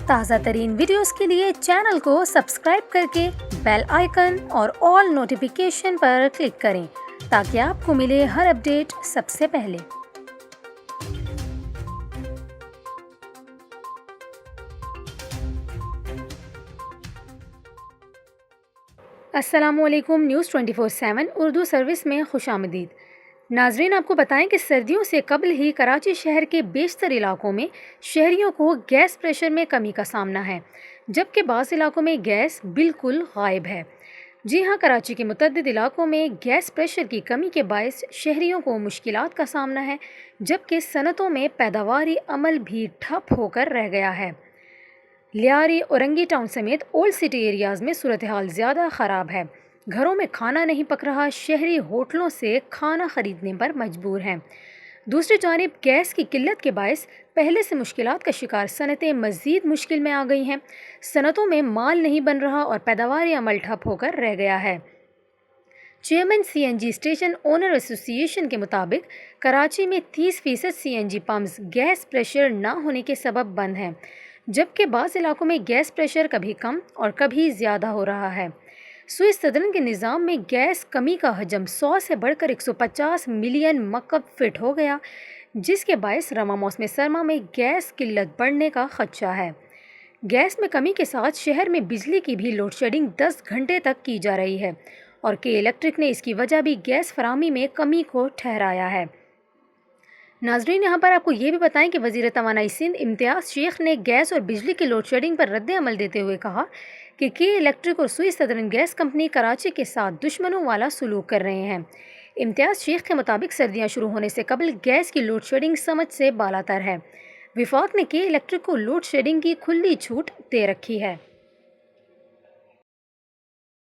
تازہ ترین ویڈیوز کے لیے چینل کو سبسکرائب کرکے بیل آئیکن اور آل نوٹیفیکیشن پر کلک کریں تاکہ آپ کو ملے ہر اپڈیٹ سب سے پہلے۔ السلام علیکم، نیوز 24/7 اردو سروس میں خوش آمدید۔ ناظرین، آپ کو بتائیں کہ سردیوں سے قبل ہی کراچی شہر کے بیشتر علاقوں میں شہریوں کو گیس پریشر میں کمی کا سامنا ہے، جبکہ بعض علاقوں میں گیس بالکل غائب ہے۔ جی ہاں، کراچی کے متعدد علاقوں میں گیس پریشر کی کمی کے باعث شہریوں کو مشکلات کا سامنا ہے، جبکہ صنعتوں میں پیداواری عمل بھی ٹھپ ہو کر رہ گیا ہے۔ لیاری، اورنگی ٹاؤن سمیت اولڈ سٹی ایریاز میں صورتحال زیادہ خراب ہے۔ گھروں میں کھانا نہیں پک رہا، شہری ہوٹلوں سے کھانا خریدنے پر مجبور ہیں۔ دوسری جانب گیس کی قلت کے باعث پہلے سے مشکلات کا شکار صنعتیں مزید مشکل میں آ گئی ہیں۔ صنعتوں میں مال نہیں بن رہا اور پیداواری عمل ٹھپ ہو کر رہ گیا ہے۔ Chairman C N G station owner association کے مطابق کراچی میں 30% C N G pumps gas pressure نہ ہونے کے سبب بند ہیں، جبکہ بعض علاقوں میں گیس پریشر کبھی کم اور کبھی زیادہ ہو رہا ہے۔ سوئس صدرن کے نظام میں گیس کمی کا حجم 100 سے بڑھ کر 150 ملین مکعب فٹ ہو گیا، جس کے باعث رواں موسم سرما میں گیس قلت بڑھنے کا خدشہ ہے۔ گیس میں کمی کے ساتھ شہر میں بجلی کی بھی لوڈ شیڈنگ 10 گھنٹے تک کی جا رہی ہے، اور کے الیکٹرک نے اس کی وجہ بھی گیس فراہمی میں کمی کو ٹھہرایا ہے۔ ناظرین، یہاں پر آپ کو یہ بھی بتائیں کہ وزیر توانائی سندھ امتیاز شیخ نے گیس اور بجلی کی لوڈ شیڈنگ پر رد عمل دیتے ہوئے کہا کہ کے الیکٹرک اور سوئس صدرن گیس کمپنی کراچی کے ساتھ دشمنوں والا سلوک کر رہے ہیں۔ امتیاز شیخ کے مطابق سردیاں شروع ہونے سے قبل گیس کی لوڈ شیڈنگ سمجھ سے بالاتر ہے۔ وفاق نے کے الیکٹرک کو لوڈ شیڈنگ کی کھلی چھوٹ دے رکھی ہے۔